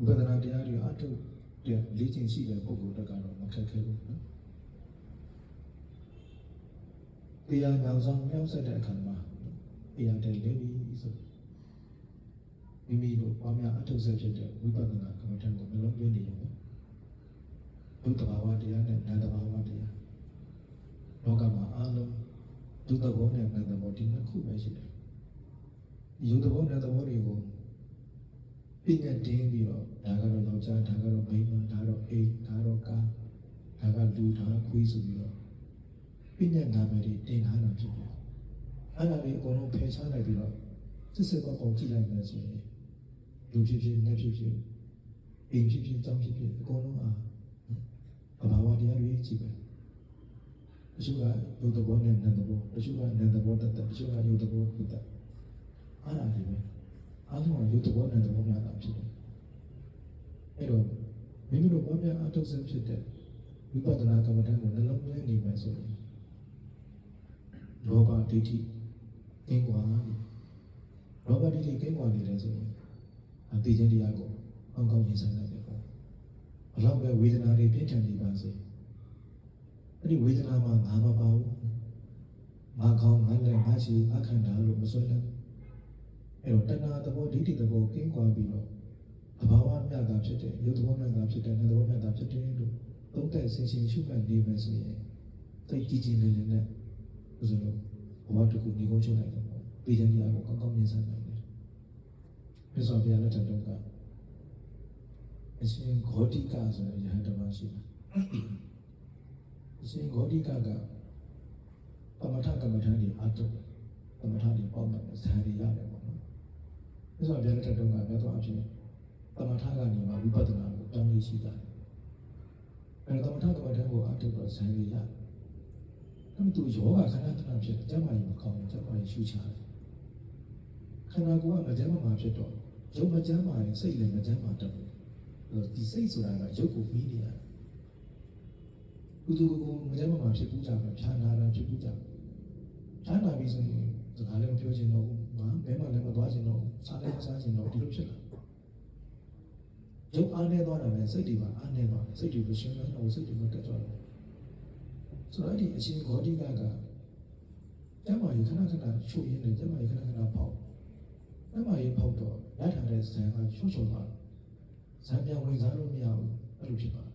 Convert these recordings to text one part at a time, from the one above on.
ဝိပဿနာတရားတွေအထုတဲ့လေ့ကျင့်ရှိတဲ့ပုဂ္ဂိုလ်တက်ကတော့မခက်ခဲဘူးနော်တရားမြောင်ဆောင်မြောက်ဆက်တဲ့အခါမှာတရားတဲ့လေပြီးဆိုမိမိတို့ဘာများအထုဆက်ဖြစ်တဲ့ဝိပဿနာကမ္မထံကိုမလုံးသွင်းနေရုံပဲဒုတဘာဝတရားနဲ့နန္တဘာဝတရားလောကမှာအလုံးဒုတဘောနဲ့နန္တဘောဒီနှစ်ခုပဲရှိတယ်ဒီယုတ်တဘောနန္တဘောတွေကိုပြည့်ညတ်တင်းပြီးတော့ဒါကတော့ယောက်ျားဒါကတော့မိန်းမဒါတော့အိမ်ဒါတော့ကားဒါကလူဒါကခွေးဆိုပြီးတော့ပြည့်ညတ်နာမည်တွေတင်ထားတာဖြစ်တယ်အဲ့ဒါတွေအကုန်လုံးဖယ်ရှားလိုက်ပြီးတော့စစ်စစ်ပေါက်ကြည့်လိုက်မယ်ဆိုရင်လူဖြစ်ဖြစ်နတ်ဖြစ်ဖြစ်အိမ်ဖြစ်ဖြစ်ကြောင်းဖြစ်ဖြစ်အကုန်လုံးအဘာဝတရားတွေကြည့်ပဲတချို့ကယုတ်တဘောနဲ့နန္တဘောတချို့ကနန္တဘောတတ်တချို့ကယုတ်တဘောတတ်အဲ့ဒါတွေပဲအားလုံးကယုတ်တဘောနန္တဘောများတာဖြစ်တယ်အဲ့တော့မိမိတို့ဘာများအထောက်အပံ့ဖြစ်တဲ့ဝိပဿနာကမ္မဋ္ဌာန်းကိုနှလုံးသွင်းနေမယ်ဆိုရင်လောဘဒိဋ္ဌိကင်းကွာလောဘဒိဋ္ဌိကင်းကွာနေတယ်ဆိုရင်အသိဉာဏ်တရားကိုအောင်းကောင်းရင်ဆိုင်နိုင်တယ်ပေါ့ဘလောက်ပဲဝေဒနာတွေပြင်းထန်နေပါစေအဲ့ဒီဝေဒနာမှာငါမပါဘူးငါကောင်းငါလည်းငါရှိအခန္ဓာလို့မဆွဲလဲအဲ့တော့တဏှာသဘောဒိဋ္ဌိသဘောကင်းကွာပြီးတော့အဘာဝမြတ်တာဖြစ်တဲ့ယုတ်သဘောမြတ်တာဖြစ်တဲ့နတ်သဘောမြတ်တာဖြစ်တယ်လို့သုံးသက်ဆင်ခြင်ရှုမှတ်နေမယ်ဆိုရင်သိကြည်ကြည်လင်လင်နဲ့ဥစ္စာလို့ဘဝတစ်ခုညီကုန်းချုပ်နိုင်တယ်ပေါ့ပြည်ခြင်းတရားကိုကောင်းကောင်းမြင်ဆိုင်နိုင်တယ်မြတ်စွာဘုရားလက်ထက်တုန်းကအရှင်ဂေါတိကဆိုတဲ့ယဟန်တစ်ပါးရှိတယ်အရှင်ဂေါတိကပမထကမ္မထံဒီအတုပမထဒီပေါ့မယ်ဇန်ရီရတယ်ပေါ့နော်မြတ်စွာဘုရားလက်ထက်တုန်းကမြတ်စွာအဖြစ်ပမထကနေမှဝိပဿနာကိုတောင်းလို့ရှိတာအဲ့တော့ပမထကမ္မထံကိုအတုတော့ဇန်ရီရတယ်အဲ့သူယောဂခဏခဏဖြစ်တယ်ကျမ်းမာရေးမကောင်းဘူးကျမ်းမာရေးရှုချတယ်ခန္ဓာကိုယ်ကမကျမ်းမာဖြစ်တော့ရုပ်မကျမ်းမာရင်စိတ်လည်းမကျမ်းမာတတ်ဘူးဒီစိတ်ဆိုတာကရုပ်ကိုပြီးနေရတယ်ကုသိုလ်ကိုမကျမ်းမာဖြစ်ဘူးကြမယ်ဖြာနာတာဖြစ်ဘူးကြမယ်ဖြာနာပြီးဆိုရင်စကားလည်းမပြောချင်တော့ဘူးငါဘယ်မှလည်းမသွားချင်တော့ဘူးစားလည်းမစားချင်တော့ဒီလိုဖြစ်လာရုပ်အားနေသွားတာနဲ့စိတ်တွေပါအားနေသွားတယ်စိတ်တွေမရှင်းတော့စိတ်တွေမတက်သွားတော့ဆိုတော့ဒီအရှင်ဂေါတိကကျမ်းမာရေးခဏခဏချို့ရင်းနဲ့ကျမ်းမာရေးခဏခဏပေါက်ကျမ်းမာရေးပေါက်တော့ရထားတဲ့ဇန်ကချွတ်ချွတ်သွားဇန်ပြန်ဝင်စားလို့မရဘူးအဲ့လိုဖြစ်သွား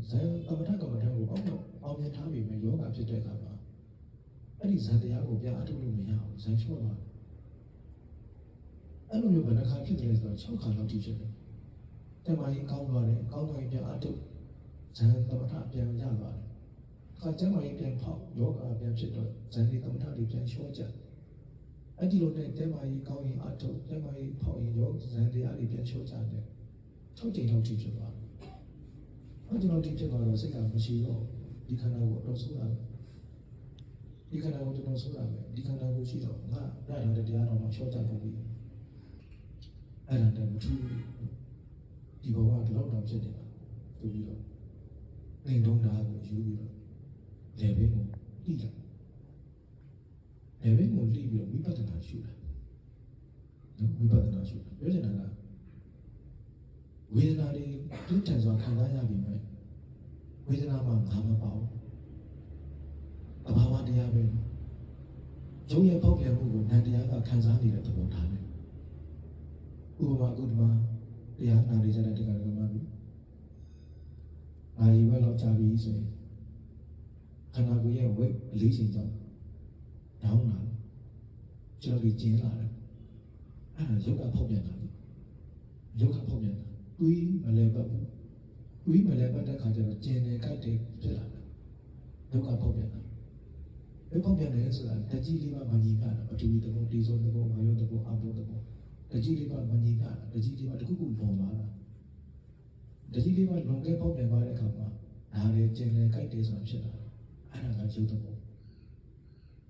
ဇန်ကမ္မထကမ္မထကိုအောင်မြင်ထားပြီမဲ့ယောဂဖြစ်တဲ့အခါမှာအဲ့ဒီဇန်တရားကိုပြန်အထုတ်လို့မရဘူးဇန်ချွတ်သွားအဲ့လိုမျိုးဘယ်နှခါဖြစ်တယ်ဆိုတော့6ခါလောက်ထိဖြစ်တယ်ကျမ်းမာရေးကောင်းသွားတယ်ကောင်းသွားရင်ပြန်အထုတ်ဇန်ကမ္မထပြန်ရသွားတယ်ခါကျမ်းမာရေးပြန်ဖောက်ယောဂပြန်ဖြစ်တော့ဇန်ဒီသမထတွေပြန်လျှော့ကြအဲ့ဒီလိုနဲ့ကျမ်းမာရေးကောင်းရင်အထုတ်ကျမ်းမာရေးဖောက်ရင်ယောဇန်တရားတွေပြန်လျှော့ကြတယ်6ကြိမ်လောက်ထိဖြစ်သွားတယ်အဲ့ဒီလောက်ထိဖြစ်သွားတော့စိတ်ကမရှိတော့ဒီခန္ဓာကိုအတော့ဆိုးတာဒီခန္ဓာကိုတော်တော်ဆိုးတာပဲဒီခန္ဓာကိုရှိတော့ငါရထားတဲ့တရားတော်မှာလျှော့ကြကုန်ပြီအဲ့ဒါနဲ့မထူးဒီဘဝကတော့တော့ဖြစ်နေတာဆိုပြီးတော့နေတုံးတာကိုယူပြီးတော့လေဘင်းကိုလှိလိုက်လေဘင်းကိုလှိပြီးတော့ဝိပဿနာရှုတာဝိပဿနာရှုတာပြောချင်တာကဝေဒနာတွေပြင်းထန်စွာခံစားရပြီမဲ့ဝေဒနာမှာငါမပါဘူးအဘာဝတရားပဲရုပ်ရဲ့ပေါက်ပြန်မှုကိုနံတရားကခံစားနေတဲ့သဘောထားတယ်ဥပမာအခုဒီမှာတရားနာနေကြတဲ့တရားတွေကမှပြီအာရီဝဲလောက်ကြာပြီဆိုရင်ခန္ဓာကိုယ်ရဲ့ဝိတ်အလေးချိန်ကြောင့်ဒေါင်းလာကျွန်တော်ဒီကျင်းလာတယ်အဲ့ဒါရုပ်ကဖောက်ပြန်တာရုပ်ကဖောက်ပြန်တာတွေးမလဲပတ်ဘူးတွေးမလဲပတ်တဲ့ခါကျတော့ကျင်းနေကြိုက်တယ်ဖြစ်လာတယ်ရုပ်ကဖောက်ပြန်တာရုပ်ဖောက်ပြန်တယ်ဆိုတာတကြီးလေးပါမညီပြတာပထဝီသဘောဒီဇောသဘောမာယောသဘောအဘောသဘောတကြီးလေးပါမညီပြတာတကြီးလေးပါတခုခုလွန်သွားတာတကြီးလေးပါလွန်ခဲ့ဖောက်ပြန်သွားတဲ့အခါမှာဒါလည်းကျင်းနေကြိုက်တယ်ဆိုတာဖြစ်လာတယ်အဲ့ဒါကရုပ်သဘော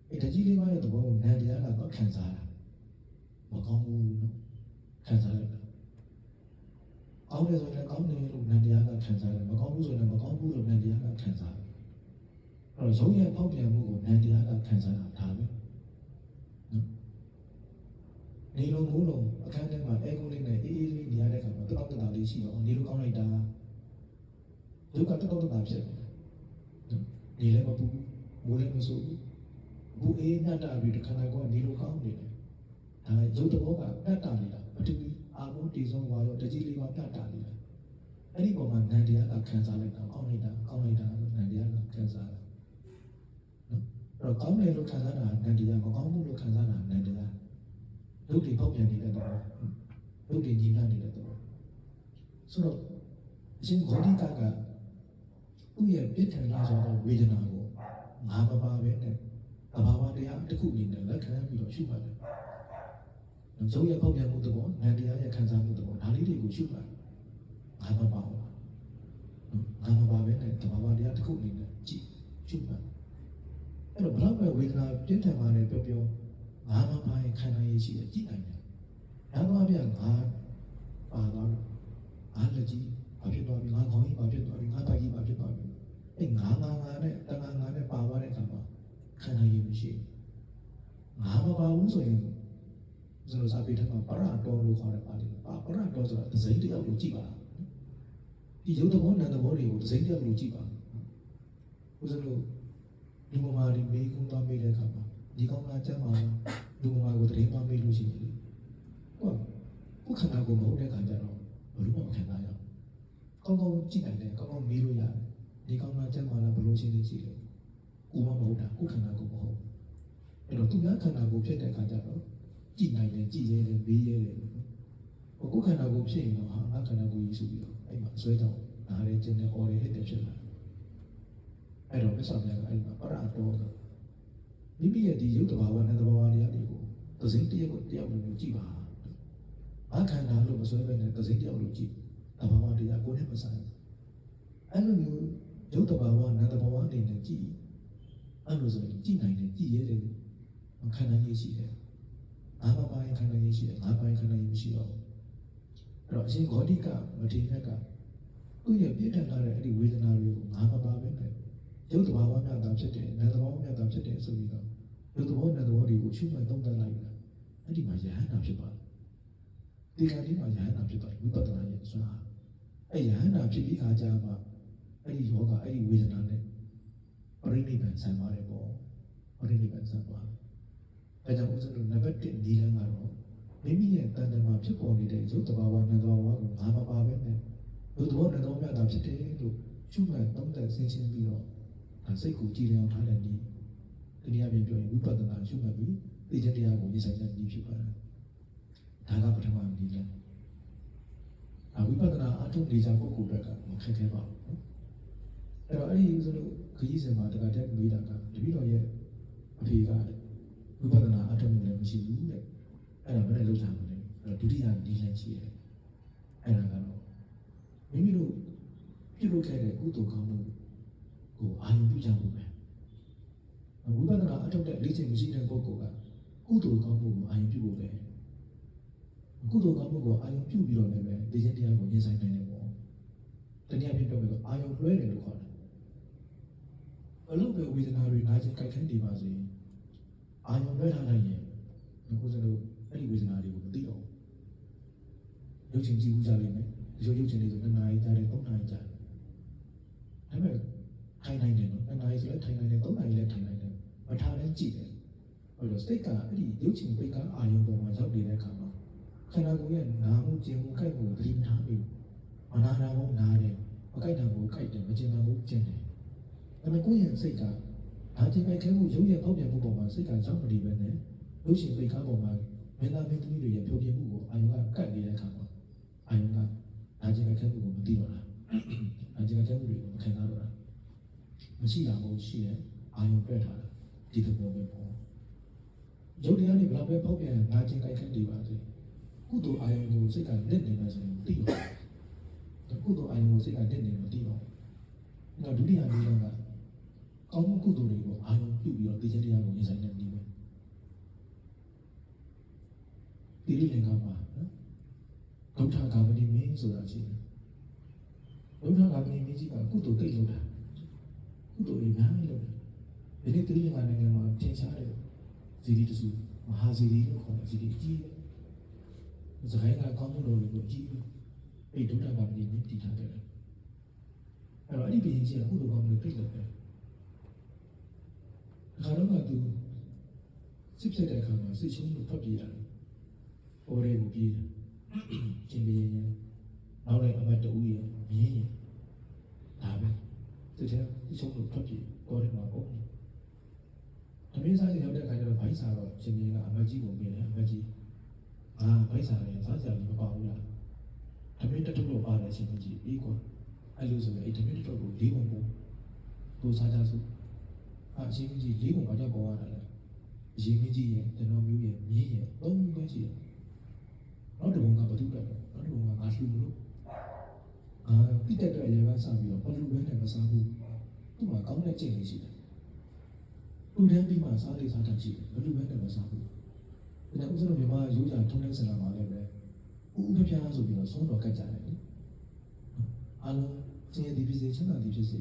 အဲ့တကြီးလေးပါရဲ့သဘောကိုနံတရားကတော့ခံစားတာမကောင်းဘူးနော်ခံစားလိုက်တာကောင်းတယ်ဆိုရင်ကောင်းတယ်လို့နံတရားကခံစားတယ်မကောင်းဘူးဆိုရင်မကောင်းဘူးလို့နံတရားကခံစားတယ်အဲ့တော့ရုပ်ရဲ့ဖောက်ပြန်မှုကိုနံတရားကခံစားတာဒါပဲနော်နေလုံးမိုးလုံးအခန်းထဲမှာအဲကုန်းလေးနဲ့အေးအေးလေးနေရတဲ့အခါမှာတပေါက် တတာလေးရှိတော့နေလို့ကောင်းလိုက်တာဒုက္ခတက်တော့တာဖြစ်နေလည်းမပူမိုးလည်းမဆိုးဘူးအေးညတာပြီးတခါကနေလို့ကောင်းနေတယ်ဒါရုပ်တော်ကတတ်တာနေတာပထဝီအာဘုတေဆုံးဝါရောတကြီးလေးပါတတ်တာနေတာအဲ့ဒီပုံမှာနန္တရားကခံစားလိုက်တာကောင်းလိုက်တာလို့နန္တရားကခံစားတာနော်အဲ့တော့ကောင်းတယ်လို့ခံစားတာနန္တရားမကောင်းဘူးလို့ခံစားတာနန္တရားရုပ်တွေပေါက်ပြန်နေတဲ့တော့ရုပ်တွေညီမျှနေတဲ့တော့ဆိုတော့အရှင်ဂေါတိကသူ့ရဲ့ပြစ်ထန်လာဆိုတော့ဝေဒနာကိုငါမပါပဲနဲ့အဘာဝတရားတစ်ခုအနေနဲ့လက်ခံပြီးတော့ရှုပါတယ်ရုပ်ရဲ့ပေါက်ပြန်မှုသဘောနန္တရားရဲ့ခံစားမှုသဘောဒါလေးတွေကိုရှုပါတယ်ငါမပါဘူးငါမပါပဲနဲ့တဘာဝတရားတစ်ခုအနေနဲ့ကြည့်ရှုပါတယ်အဲ့တော့ဘလောက်ပဲဝေဒနာပြင်းထန်ပါလေပြောငါမပါရင်ခံနိုင်ရရှိတယ်ကြည့်နိုင်တယ်ဒါတော့အပြငါပါတော့ငါလက်ကြီးဘာဖြစ်သွားပြီငါခေါင်းကြီးဘာဖြစ်သွားပြီငါတိုက်ကြီးဘာဖြစ်သွားပြီအဲ့ငါနဲ့တဏှာငါနဲ့ပါသွားတဲ့အခါမှာခံနိုင်ရမရှိငါမပါဘူးဆိုရင်ကျွန်တော်စာပေထဲမှာပရတော်လို့ခေါ်တယ်ပါလိမ့်ပရတော်ဆိုတာသစိမ့်တယောက်ကိုကြည့်ပါဒီရုပ်သဘောနာမ်သဘောတွေကိုသစိမ့်တယောက်ကိုကြည့်ပါဦးဇင်းတို့လူမမာတွေမေးခွန်းသွားမေးတဲ့အခါမှာဒီကောင်းလားကျမ်းပါလားလူမမာကိုတရင်သွားမေးလို့ရှိရင်လေကိုခန္ဓာကိုယ်မဟုတ်တဲ့ခါကျတော့ဘယ်လိုမှမခံနိုင်ရအောင်ကောင်းကြည့်နိုင်တယ်ကောင်းမေးလို့ရတယ်ဒီကောင်းလားကျမ်းပါလားဘယ်လိုရှင်းနေကြည့်လဲကိုမမဟုတ်တာကိုခန္ဓာကိုယ်မဟုတ်အဲ့တော့သူများခန္ဓာကိုယ်ဖြစ်တဲ့အခါကျတော့ကြည့်နိုင်တယ်ကြည့်ရဲတယ်မေးရဲတယ်ကိုခန္ဓာကိုယ်ဖြစ်ရင်တော့ဟာငါခန္ဓာကိုယ်ကြီးဆိုပြီးတော့အဲ့မှာဆွဲတော့နားရဲကျင်းတဲ့အော်ရဲဟစ်တယ်ဖြစ်လာအဲ့တော့မြတ်စွာဘုရားကအဲ့မှာပရတော်မိမိရဲ့ဒီရုပ်တဘာဝနဲ့တဘာဝတရားတွေကိုသစိမ့်တယောက်ကိုကြည့်ပါဘာခန္ဓာလို့မဆွဲပဲနဲ့သစိမ့်တယောက်လို့ကြည့်တဘာဝတရားကိုနဲ့မဆိုင်အဲ့လိုမျိုးရုပ်တဘာဝနာမ်တဘာဝအနေနဲ့ကြည့်အဲ့လိုဆိုရင်ကြည့်နိုင်တယ်ကြည့်ရဲတယ်ခန္ဓာကြီးရှိတယ်ငါးပါးခန္ဓာကြီးရှိတယ်ငါးပါးခန္ဓာကြီးမရှိတော့အဲ့တော့အရှင်ဂေါတိကမထေရကသူ့ရဲ့ပြည့်ထန်လာတဲ့အဲ့ဒီဝေဒနာတွေကိုငါးပါးပဲနဲ့ရုပ်တဘာဝမြတ်တာဖြစ်တယ်နာမ်တဘာဝမြတ်တာဖြစ်တယ်ဆိုပြီးတော့ရုပ်တဘာဝနာမ်တဘာဝတွေကိုရှုမှတ်သုံးသပ်လိုက်တာအဲ့ဒီမှာယဟန္တာဖြစ်သွားတယ်ဒီကနေ့မှာယဟန္တာဖြစ်သွားတယ်ဝိပဿနာရဲ့အစွမ်းအားအဲ့ယဟန္တာဖြစ်ပြီးအားကြမှာအဲ့ဒီယောဂအဲ့ဒီဝေဒနာနဲ့ပရိနိဗ္ဗာန်ဆံသွားတယ်ပေါ့ပရိနိဗ္ဗာန်ဆံသွားတယ်အဲကြောင့်ဦးဇင်းတို့နံပါတ်1ဒီလမ်းကတော့မိမိရဲ့တဏ္ဍာမှာဖြစ်ပေါ်နေတဲ့ရုပ်တဘာဝနာမ်တဘာဝကိုငါမပါပဲနဲ့ရုပ်တဘာဝနာမ်တဘာဝမြတ်တာဖြစ်တယ်လို့ရှုမှတ်သုံးသပ်ဆင်ခြင်ပြီးတော့စိတ်ကိုကြည်လျောင်ထားတဲ့နည်းဒီနည်းအပြင်ပြောရင်ဝိပဿနာရှုမှတ်ပြီးသိခြင်းတရားကိုရည်ဆိုင်တဲ့နည်းဖြစ်ပါတယ်ဒါကပထမနည်းလမ်းဝိပဿနာအထုနေကြပုဂ္ဂိုလ်တွေကမခက်ခဲပါဘူးအဲ့တော့အဲ့ဒီဦးဇင်းတို့ခရီးစဉ်မှာတခါတည်းမေးတာကတပည့်တော်ရဲ့အဖေကဝိပဿနာအထုမှုလည်းမရှိဘူးတဲ့အဲ့ဒါဘယ်နဲ့လုပ်ကြမလဲအဲ့တော့ဒုတိယနည်းလမ်းရှိတယ်အဲ့ဒါကတော့မိမိတို့ပြုလုပ်ခဲ့တဲ့ကုသိုလ်ကောင်းမှုကိုအာရုံပြုကြဖို့ပဲဝိပဿနာအထုတဲ့လေ့ကျင့်မရှိတဲ့ပုဂ္ဂိုလ်ကကုသိုလ်ကောင်းမှုကိုအာရုံပြုဖို့ပဲကုသိုလ်ကောင်းမှုကိုအာရုံပြုပြီးတော့လည်းပဲသိခြင်းတရားကိုရင်ဆိုင်နိုင်တယ်ပေါ့တနည်းအားဖြင့်ပြောမယ်ဆိုအာရုံလွှဲတယ်လို့ခေါ်တယ်အလုပ်ပဲဝေဒနာတွေနာကျင်ကြိုက်ခဲနေပါစေအာရုံလွှဲထားနိုင်ရင်ကိုယ်စလို့အဲ့ဒီဝေဒနာတွေကိုမသိတော့ရုပ်ချင်းကြည့်ဦးကြလိမ့်မယ်ဒီလိုရုပ်ချင်းတွေဆို2 နာရီကြာတယ်3 နာရီကြာတယ်ဒါပေမဲ့ထိုင်နိုင်တယ်နော်2 နာရီဆိုလည်းထိုင်နိုင်တယ်3 နာရီလည်းထိုင်နိုင်တယ်မထားလည်းကြည့်တယ်အဲ့တော့စိတ်ကအဲ့ဒီရုပ်ချင်းပိတ်ကအာရုံပေါ်မှာရောက်နေတဲ့အခါမှာခန္ဓာကိုယ်ရဲ့နာမှုကျင်မှုကြိုက်မှုကိုသတိမထားဘူးမနာတာကိုနားတယ်မကြိုက်တာကိုကြိုက်တယ်မကျင်တာကိုကျင်တယ်ဒါပေမဲ့ကိုယ့်ရဲ့စိတ်ကဒါချင်းကြိုက်ခဲမှုရုပ်ရဲ့ပေါက်ပြန်မှုပေါ်မှာစိတ်ကရောက်မနေပဲနဲ့ရုပ်ရှင်ပိတ်ကားပေါ်မှာမင်းသားမင်းသမီးတွေရဲ့ဖြိုပြမှုကိုအာယုံကကတ်နေတဲ့အခါမှာအာယုံကဒါချင်းကြိုက်ခဲမှုကိုမသိတော့တာဒါချင်းကြိုက်ခဲမှုတွေကိုမခံစားတော့တာမရှိတာမဟုတ်ရှိတယ်အာယုံပြတ်ထားတာဒီသဘောပဲပေါ့ရုပ်တရားတွေဘယ်လောက်ပဲပေါက်ပြန်ဒါချင်းကြိုက်ခဲနေပါစေကုသိုလ်အာယုံကိုစိတ်ကလက်နေမှဆိုရင်သိတော့ကုသိုလ်အာယုံကိုစိတ်ကလက်နေမသိတော့အဲ့တော့ဒုတိယနည်းလမ်းကကောင်းမှုကုသိုလ်တွေကိုအာယုံပြုပြီးတော့သိခြင်းတရားကိုရင်ဆိုင်တဲ့နည်းပဲဒီလိုလင်္ကာမှာဒုဋ္ဌဂါမဏိမင်းဆိုတာရှိတယ်ဒုဋ္ဌဂါမဏိမင်းကြီးကကုသိုလ်တိတ်လုပ်တာကုသိုလ်တွေများကြီးလုပ်တယ်ဒီနေ့တိရိလင်္ကာနိုင်ငံမှာထင်ရှားတဲ့ဇီတိတစုမဟာဇီတိလို့ခေါ်တဲ့ဇီတိကြီးစကိုင်းကကောင်းမှုတော်တွေကိုကြည့်ပြီး အဲ့ဒုက္ခကမင်းတည်ထားတယ်အဲ့တော့အဲ့ဒီဘင်းကြီးကကုသိုလ်ကောင်းလို့ပြည့်လို့ပဲအခါတော့ကသူစစ်ဖြစ်တဲ့အခါမှာစိတ်ချုံးလို့ထွက်ပြေးရတယ်။ပေါ်ရဲကိုပြေးတယ်။ကျင်ပြေးရင်နောက်လိုက်အမတ်တူရဲ့မြင်းရင်ဒါပဲစိတ်ထဲစိတ်ချုံးလို့ထွက်ပြေးပေါ်ရဲမှာပေါ့။တမင်းစားချိန်ရောက်တဲ့အခါကျတော့ဘိုင်းစားတော့ကျင်ပြေးကအမတ်ကြီးကိုပြေးတယ်အမတ်ကြီးဘိုင်းစားတယ်စားကြတယ်မပါဘူးလား။တမင်းတထုပ်တော့ပါတယ်အချင်းကြီးအေးကွာအဲ့လိုဆိုရင်အဲ့တမင်းတထုပ်ကို၄ပုံပုံတို့စားကြစို့အချင်းကြီး၄ပုံဘာကြောင့်ပေါ်ရတာလဲအရင်ကြီးရဲ့ကျွန်တော်မျိုးရဲ့မြင်းရဲ့သုံးမျိုးပဲရှိတယ်နောက်တစ်ပုံကဘာတူတက်တော့နောက်တစ်ပုံကငါလှူမလို့တိတက်တဲ့အရင်ကစပြီးတော့ဘလူဘဲနဲ့မစားဘူးသူ့မှာကောင်းတဲ့ကျင့်လေးရှိတယ်လူတန်းပြီးမှစားလေးစားတတ်ရှိတယ်ဘလူဘဲနဲ့မစားဘူးဒါဥစ္စာတော့မြန်မာရိုးရာထုံးတဲ့စကားမှာလည်းပဲဥပပြားဆိုပြီးတော့ဆုံးတော်ကတ်ကြတယ်လေအားလုံးစင်ရည်ဖြစ်စေချမ်းသာသည်ဖြစ်စေ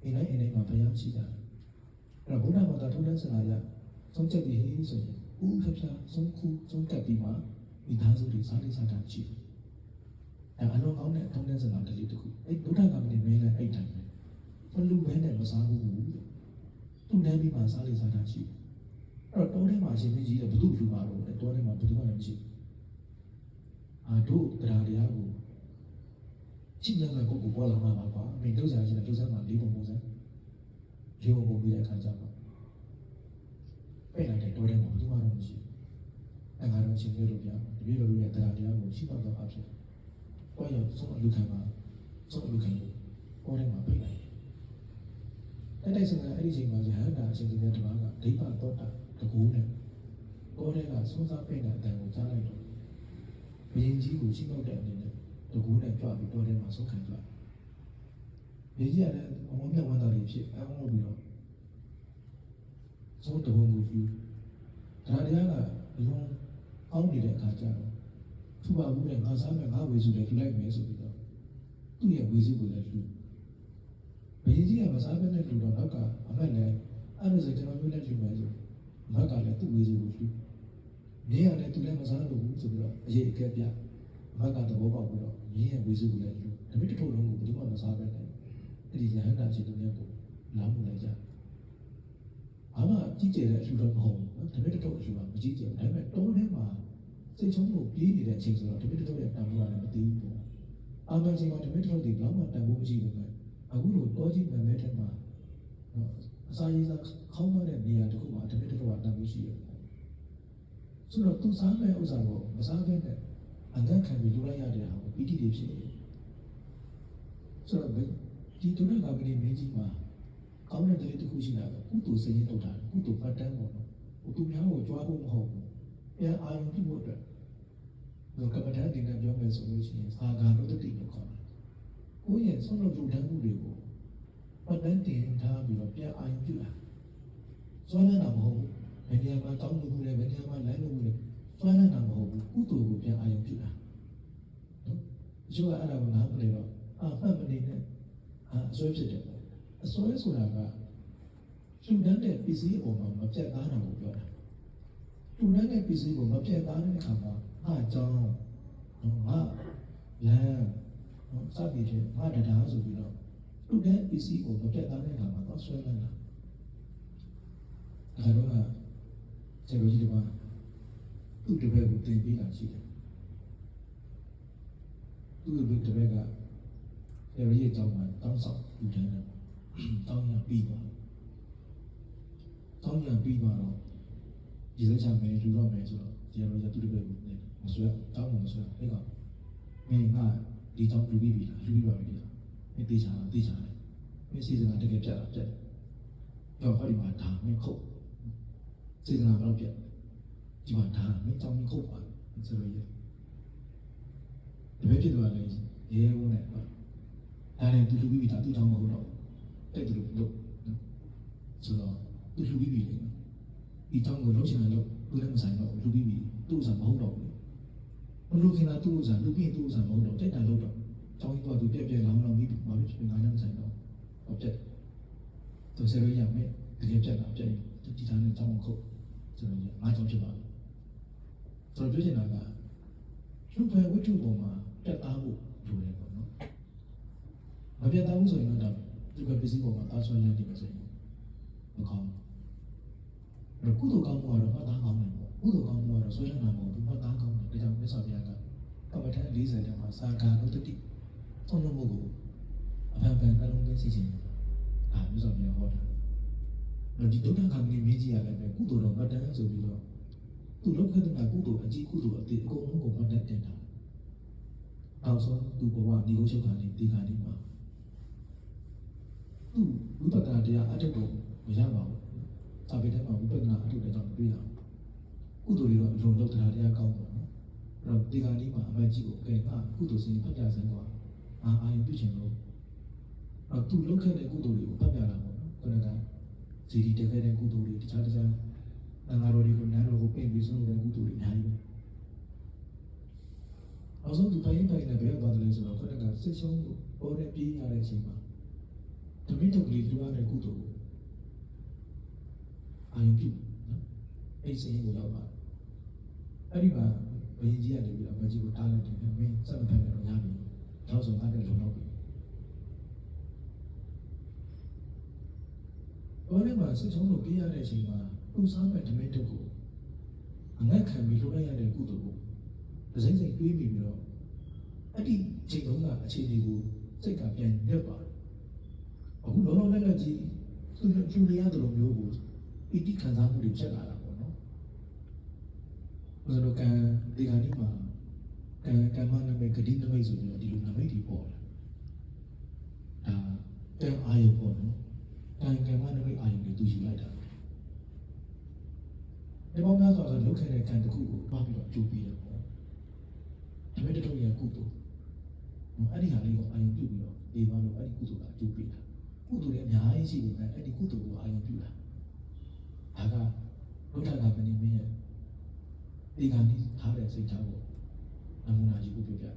အိမ်တိုင်းမှာဘုရားရှိကြတယ်အဲ့တော့ဘုရားဘာသာထုံးတဲ့စကားရဆုံးချက်ပြီးဆိုရင်ဥပပြားဆုံးခုဆုံးတက်ပြီးမှမိသားစုတွေစားလေးစားတတ်ရှိတယ်အဲ့အလုံးကောင်းတဲ့ထုံးတဲ့စကားတလေးတစ်ခုအဲ့ဘုရားကမင်းမင်းလည်းအဲ့တိုင်းပဲဘလူဘဲနဲ့မစားဘူးသူတန်းပြီးမှစားလေးစားတတ်ရှိတယ်အဲ့တော့တောထဲမှာအရှင်မင်းကြီးတဲ့ဘုသူ့လူပါတော့တောထဲမှာဘယ်သူမှလည်းမရှိဘူးတို့တရားတရားကိုကြည့်ရမယ့်ပုဂ္ဂိုလ်ပေါ်လာမှာပါကွာအမေတို့စားချင်းတို့စားမှာ၄ပုံပုံစံ၄ပုံပုံပြီးတဲ့အခါကျတော့ပဲ့လိုက်တဲ့တောထဲမှာဘယ်သူမှတော့မရှိဘူးအဲ့ဒါတော့အရှင်မင်းတို့ပြတပည့်တော်ရဲ့တရားတရားကိုရှိမှတော့အဖြစ်ကိုယ့်ရဲ့ဆုံးအလူခံမှာဆုံးအလူခံလို့ပေါ်ထဲမှာပြလိုက်တိုက်စံအဲ့ဒီချိန်မှာရဟန္တာအရှင်ဒီနေ့တပါးကဒိဗ္ဗသောတာတကူနဲ့ပေါ်ထဲကဆုံးစားပြတဲ့အတန်ကိုကြားလိုက်တော့ဘယင်ကြီးကိုရှိမောက်တဲ့အနေနဲ့တကူနဲ့ကြွပြီးပေါ်ထဲမှာဆုံးခံကြဘယင်ကြီးကလည်းအမောမြတ်ဝန္တာတွေဖြစ်အမောပြီးတော့ဆုံးတဘုံကိုယူဒါတရားကအလုံးအောင်းနေတဲ့အခါကျတော့သူ့ဘာဘူးနဲ့ငါစားမယ်ငါဝေစုတယ်ပြလိုက်မယ်ဆိုပြီးတော့သူ့ရဲ့ဝေစုကိုလည်းလူဘယင်ကြီးကမစားဘဲနဲ့လူတော့နောက်ကအမက်လည်းအဲ့လိုဆိုကျွန်တော်မျိုးနဲ့လူမယ်ဆိုနောက်ကလည်းသူ့ဝေစုကိုလူမင်းကလည်းသူလည်းမစားလို့ဘူးဆိုပြီးတော့အရေးအကဲပြနောက်ကသဘောပေါက်ပြီးတော့မင်းရဲ့ဝေစုကိုလည်းလူဒါပေမဲ့တစ်ထုပ်လုံးကိုဘယ်သူမှမစားဘဲနဲ့အဲ့ဒီရဟန္တာရှင်တို့မျိုးကိုလာမှုလိုက်ကြဘာမှကြီးကျယ်တဲ့အလှူတော့မဟုတ်ဘူးနော်ဒါပေမဲ့တစ်ထုပ်အလှူကမကြီးကျယ်ဘူးဒါပေမဲ့တောထဲမှာစိတ်ချုံးလို့ပြေးနေတဲ့အချိန်ဆိုတော့ဒါပေမဲ့တစ်ထုပ်ရဲ့တန်ဖိုးကလည်းမသိဘူးပေါ့အာမန်ချိန်မှာဒါပေမဲ့တစ်ထုပ်တွေတော့မှတန်ဖိုးမရှိဘူးပဲအခုလိုတောကြီးမဲ့မဲ့ထဲမှာအစာရည်စားခေါင်းမတဲ့နေရာတစ်ခုမှာဒါပေမဲ့တစ်ထုပ်ကတန်ဖိုးရှိရတယ်ဆိုတော့သူစားမဲ့ဥစ္စာကိုမစားဘဲနဲ့အငတ်ခံပြီးလူလိုက်ရတဲ့ဟာကိုပီတိတွေဖြစ်နေဆိုတော့ဒီဒုက္ခကပတိမင်းကြီးမှာကောင်းတဲ့ကလေးတစ်ခုရှိတာကကုသိုလ်စိတ်ရင်းထုတ်တာကုသိုလ်ပတ်တန်းပေါ့နော်သူများကိုကြွားဖို့မဟုတ်ဘူးပြန်အာရုံပြုဖို့အတွက်ကမ္ဘာတင်တဲ့ပြောမယ်ဆိုလို့ရှိရင်သာဂာနုတ္တိလို့ခေါ်တယ်ကိုယ့်ရဲ့ဆုံးလို့လူတန်းမှုတွေကိုပတ်တန်းတင်ထားပြီးတော့ပြန်အာရုံပြုတာစွမ်းနေတာမဟုတ်ဘူးဘယ်နေရာမှာတောင်းလို့လဲဘယ်နေရာမှာလမ်းလို့လဲစွမ်းနေတာမဟုတ်ဘူးကုသိုလ်ကိုပြန်အာရုံပြုတာနော်အကျိုးကအဲ့ဒါကိုနားမလည်တော့ဖတ်မနေနဲ့အစွဲဖြစ်တယ်အစွဲဆိုတာကလူတန်းတဲ့ပစ္စည်းအပေါ်မှာမပြတ်သားတာကိုပြောတာလူတန်းတဲ့ပစ္စည်းကိုမပြတ်သားတဲ့အခါမှာငါကြောင်းငါလမ်းစသည်ဖြင့်ငါတရားဆိုပြီးတော့လူတန်းပစ္စည်းကိုမပြတ်သားတဲ့အခါမှာတော့ဆွဲလိုက်တာဒါတော့ကကျေလိုကြီးကသူ့တပည့်ကိုတင်ပေးတာရှိတယ်သူ့တပည့်ကကျေလိုကြီးအကြောင်းမှာတောင်းဆောင်လူတန်းတယ်တောင်းရပြီးသွားတော့ဒီစကြမယ်လူတော့မယ်ဆိုတော့ဒီလိုရသူတပည့်ကိုမဆွဲတောင်းမဆွဲအဲ့ကမင်းကဒီကြောင့်လူပြီးပြီလားလူပြီးပါပြီလားမင်းသိချာလားသိချာတယ်မင်းစီစဉ်တာတကယ်ပြတ်တာပြတ်တော့ဟောဒီမှာဒါမင်းခုတ်စီစဉ်တာတော့ပြတ်ဒီမှာဒါမင်းကြောင့်မင်းခုတ်ပါဆိုတော့ရဒီပဲဖြစ်သွားတယ်ရဲဝန်းနဲ့ဒါလည်းသူလူပြီးပြီဒါသူကြောင့်မဟုတ်တော့တဲ့သူလို့ဆိုတော့သူလူပြီးပြီလေဒီတောင်းကိုလုံးချင်တယ်လို့သူလည်းမဆိုင်တော့လူပြီးပြီသူ့ဥစားမဟုတ်တော့ဘူးမလူခင်လားသူ့ဥစားလူပြီးသူ့ဥစားမဟုတ်တော့တက်တာလို့တော့တောင်းသွားသူပြက်လောင်းမိဘာဖြစ်ဖြစ်ငါလည်းမဆိုင်တော့ဟုတ်ပြက်သူဆရာရမယ်တကယ်ပြက်တာပြက်ဒီတိုင်းနဲ့တောင်းခုတ်ဆိုတော့ငါကြောင့်ဖြစ်ပါဘူးဆိုတော့ပြောချင်တာကလူပဲဝိတုပေါ်မှာတက်သားဖို့လိုတယ် ပြတ်သားမှုဆိုရင်တော့ဒီကပစ္စည်းပေါ်မှာတာဆွဲလန်းနေမှာဆိုရင်မကောင်းဘူးကုသိုလ်ကောင်းမှုကတော့မှတ်သားကောင်းတယ်ပေါ့ကုသိုလ်ကောင်းမှုကတော့ဆွဲလန်းတာမဟုတ်ဘူးမှတ်သားကောင်းတယ်ဒါကြောင့်မြတ်စွာဘုရားကကမ္မထ40တန်းမှာစာကာနုတ္တိသုံးလုံးမှုကိုအဖန်ဖန်နှလုံးသွင်းစီခြင်းဒါမြတ်စွာဘုရားဟောတာဒီဒုက္ခခံပြီးမြင်ကြည့်ရလည်းပဲကုသိုလ်တော်မှတ်တမ်းဆိုပြီးတော့သူလုပ်ခဲ့တဲ့ကုသိုလ်အကြီးကုသိုလ်အသေးအကုန်လုံးကိုမှတ်တမ်းတင်တာနောက်ဆုံးသူဘဝဒီကိုချုပ်တာနေဒီကနေ့မှာသူဝိပဿနာတရားအထုတ်ကိုမရပါဘူး။စာပေထဲမှာဝိပဿနာအထုတ်တဲ့ကြောင့်မတွေ့ရဘူး။ကုသိုလ်တွေတော့အလုံးလုံးတရားကောင်းပါတော့။အဲ့တော့ဒီကနေ့မှာအမကြီးကိုကဲငါကုသိုလ်စဉ်ဖတ်ပြစမ်းကွာ။အာယုပြုချင်လို့အဲ့သူလုပ်ခဲ့တဲ့ကုသိုလ်တွေကိုဖတ်ပြတာပေါ့နော်။ခုနကဇီဒီတက်ခဲ့တဲ့ကုသိုလ်တွေတခြားအင်္ဂါတော်တွေကိုနန်းတော်ကိုပြင်ပြီးဆုံးတဲ့ကုသိုလ်တွေအများကြီးပဲ။အောင်ဆုံးသူတိုင်းနဲ့ဘယ်သွားတယ်လဲဆိုတော့ခုနကစိတ်ဆုံးကိုပေါ်တဲ့ပြေးရတဲ့အချိန်မှာတမိတုပ်ကလေးလူရတဲ့ကုသိုလ်ကိုအာယုပြုနော်အဲ့ဒီစိတ်ကိုရောက်ပါအဲ့ဒီမှာဘယင်ကြီးကနေပြီးတော့မကြီးကိုတားလိုက်တယ်မင်းစက်မဖက်နဲ့တော့ရပြီနောက်ဆုံးအဲ့ဒါလုံတော့ပြီဘာလဲမှာစိတ်ဆုံးကိုပြေးရတဲ့အချိန်မှာသူ့စားမဲ့တမိတုပ်ကိုအငတ်ခံပြီးလုပ်လိုက်ရတဲ့ကုသိုလ်ကိုဒစိမ့်စိမ့်တွေးပြီးတော့အဲ့ဒီချိန်တုန်းကအခြေအနေကိုစိတ်ကပြန်ညက်သွားတယ်အခုလောလောလတ်လတ်ကြီးသူလူတွေရတယ်လို့မျိုးကိုပီတိခံစားမှုတွေဖြစ်လာတာပေါ့နော်ဘယ်လိုကံဒီကနေ့မှာကံမနမိတ်ဂတိနမိတ်ဆိုပြီးတော့ဒီလိုနမိတ်တွေပေါ်လာဒါကံအာယုပေါ့နော်ကံမနမိတ်အာယုတွေသူယူလိုက်တာဒီပေါင်းများစွာဆိုလုခဲ့တဲ့ကံတစ်ခုကိုတွားပြီးတော့ကျိုးပြီးတယ်ပေါ့ဒါပေမဲ့တို့ရဲ့ကုသိုလ်အဲ့ဒီဟာလေးကိုအာယုပြုပြီးတော့ဒီမှာလို့အဲ့ဒီကုသိုလ်ကအကျိုးပေးတာကုသိုလ်တွေအများကြီးရှိနေတယ်အဲ့ဒီကုသိုလ်ကိုအာရုံပြုတာဒါကဘုရားကမင်းရဲ့ဒီကနေ့ထားတဲ့စိတ်ထားကိုနမူနာကြီးကိုပြောပြတယ်